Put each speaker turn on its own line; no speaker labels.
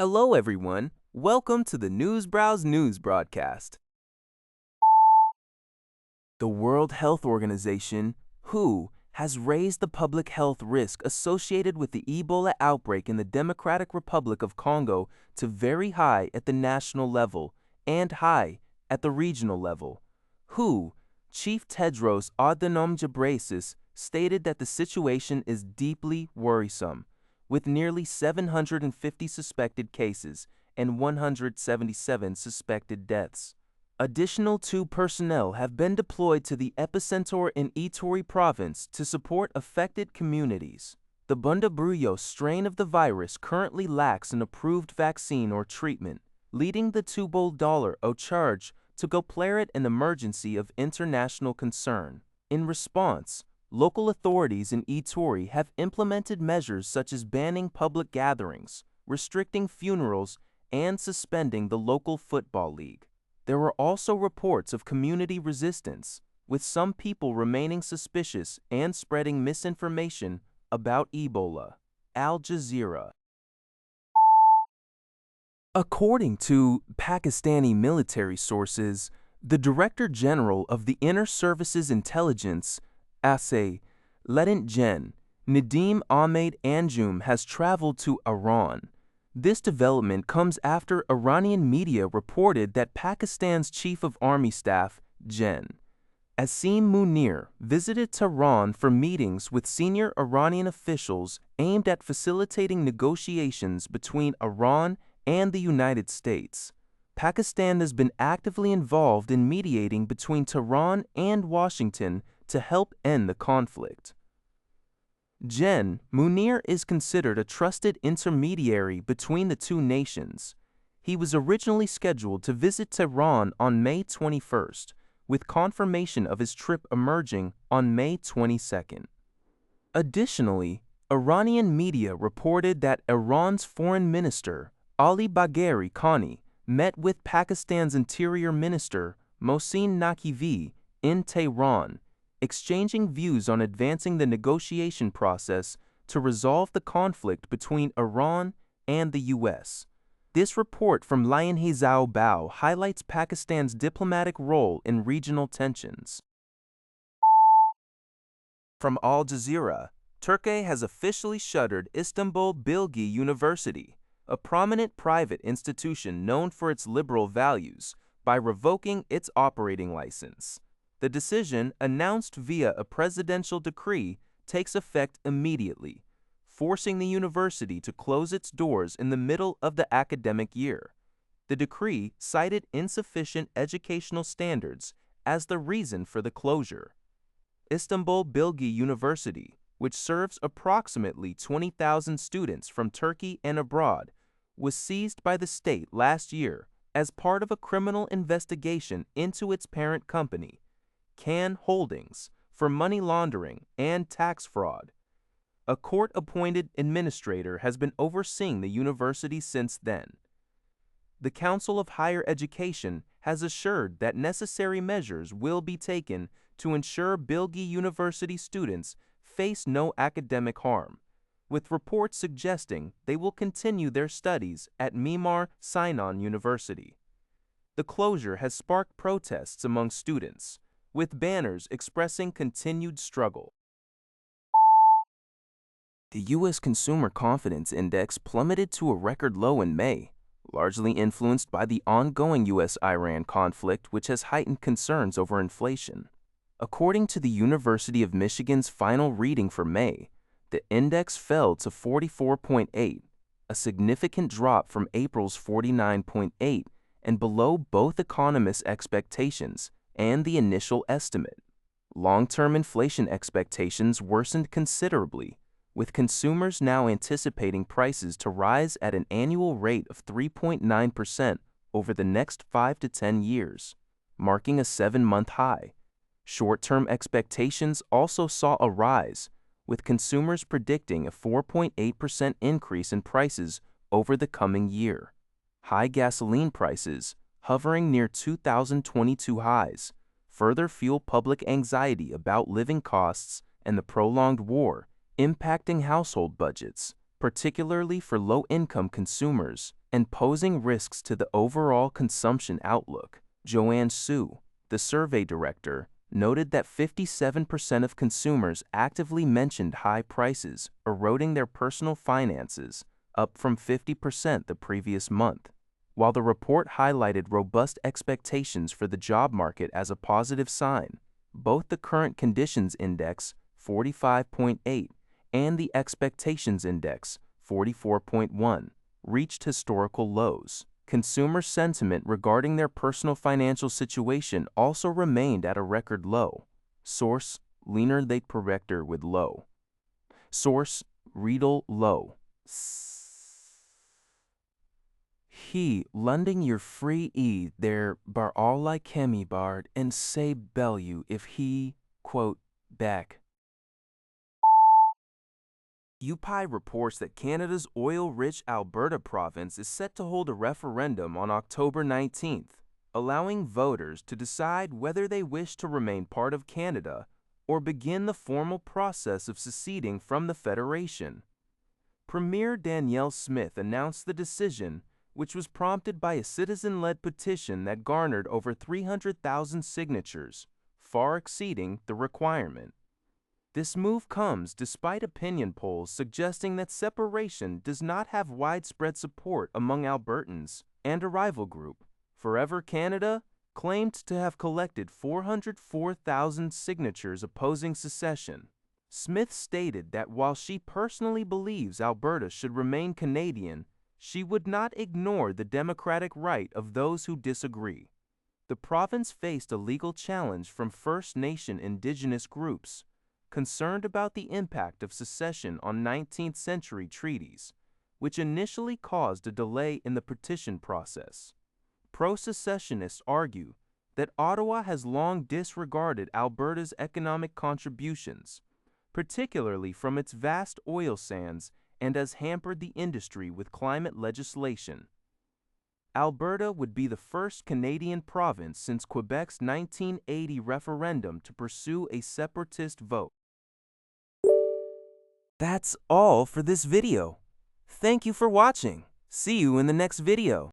Hello, everyone. Welcome to the Newsbrowse News broadcast. The World Health Organization, WHO, has raised the public health risk associated with the Ebola outbreak in the Democratic Republic of Congo to very high at the national level and high at the regional level. WHO Chief Tedros Adhanom Ghebreyesus stated that the situation is deeply worrisome, with nearly 750 suspected cases and 177 suspected deaths. Additional 2 personnel have been deployed to the epicenter in Ituri province to support affected communities. The Bundibugyo strain of the virus currently lacks an approved vaccine or treatment, leading the $2 charge to declare it an emergency of international concern. In response, local authorities in Ituri have implemented measures such as banning public gatherings, restricting funerals, and suspending the local football league. There are also reports of community resistance, with some people remaining suspicious and spreading misinformation about Ebola. Al Jazeera. According to Pakistani military sources, the Director General of the Inner Services Intelligence, ASA, Lieutenant Gen. Nadeem Ahmed Anjum has traveled to Iran. This development comes after Iranian media reported that Pakistan's Chief of Army Staff, Gen. Asim Munir, visited Tehran for meetings with senior Iranian officials aimed at facilitating negotiations between Iran and the United States. Pakistan has been actively involved in mediating between Tehran and Washington to help end the conflict. Gen. Munir is considered a trusted intermediary between the two nations. He was originally scheduled to visit Tehran on May 21st, with confirmation of his trip emerging on May 22nd. Additionally, Iranian media reported that Iran's Foreign Minister, Ali Bagheri Khani, met with Pakistan's Interior Minister, Mohsin Naqvi, in Tehran, exchanging views on advancing the negotiation process to resolve the conflict between Iran and the U.S. This report from Lion Hezao Bao highlights Pakistan's diplomatic role in regional tensions. From Al Jazeera, Turkiye has officially shuttered Istanbul Bilgi University, a prominent private institution known for its liberal values, by revoking its operating license. The decision, announced via a presidential decree, takes effect immediately, forcing the university to close its doors in the middle of the academic year. The decree cited insufficient educational standards as the reason for the closure. Istanbul Bilgi University, which serves approximately 20,000 students from Turkey and abroad, was seized by the state last year as part of a criminal investigation into its parent company, Can Holdings, for money laundering and tax fraud. A court-appointed administrator has been overseeing the university since then. The Council of Higher Education has assured that necessary measures will be taken to ensure Bilgi University students face no academic harm, with reports suggesting they will continue their studies at Mimar Sinan University. The closure has sparked protests among students, with banners expressing continued struggle. The U.S. Consumer Confidence Index plummeted to a record low in May, largely influenced by the ongoing U.S.-Iran conflict, which has heightened concerns over inflation. According to the University of Michigan's final reading for May, the index fell to 44.8, a significant drop from April's 49.8 and below both economists' expectations and the initial estimate. Long-term inflation expectations worsened considerably, with consumers now anticipating prices to rise at an annual rate of 3.9% over the next 5 to 10 years, marking a 7-month high. Short-term expectations also saw a rise, with consumers predicting a 4.8% increase in prices over the coming year. High gasoline prices, hovering near 2022 highs, further fuel public anxiety about living costs and the prolonged war, impacting household budgets. particularly for low-income consumers, and posing risks to the overall consumption outlook. Joanne Su, the survey director, noted that 57% of consumers actively mentioned high prices eroding their personal finances, up from 50% the previous month. While the report highlighted robust expectations for the job market as a positive sign, both the Current Conditions Index, 45.8, and the Expectations Index, 44.1, reached historical lows. Consumer sentiment regarding their personal financial situation also remained at a record low. Source: Leaner Late Projector with Low. Source: Riedel Low. He lending your free there bar all like hemi bard and say bellew if he, quote, back. UPI reports that Canada's oil-rich Alberta province is set to hold a referendum on October 19th, allowing voters to decide whether they wish to remain part of Canada or begin the formal process of seceding from the Federation. Premier Danielle Smith announced the decision, which was prompted by a citizen-led petition that garnered over 300,000 signatures, far exceeding the requirement. This move comes despite opinion polls suggesting that separation does not have widespread support among Albertans, and a rival group, Forever Canada, claimed to have collected 404,000 signatures opposing secession. Smith stated that while she personally believes Alberta should remain Canadian, she would not ignore the democratic right of those who disagree. The province faced a legal challenge from First Nation Indigenous groups, concerned about the impact of secession on 19th-century treaties, which initially caused a delay in the petition process. Pro-secessionists argue that Ottawa has long disregarded Alberta's economic contributions, particularly from its vast oil sands, and has hampered the industry with climate legislation. Alberta would be the first Canadian province since Quebec's 1980 referendum to pursue a separatist vote. That's all for this video. Thank you for watching. See you in the next video.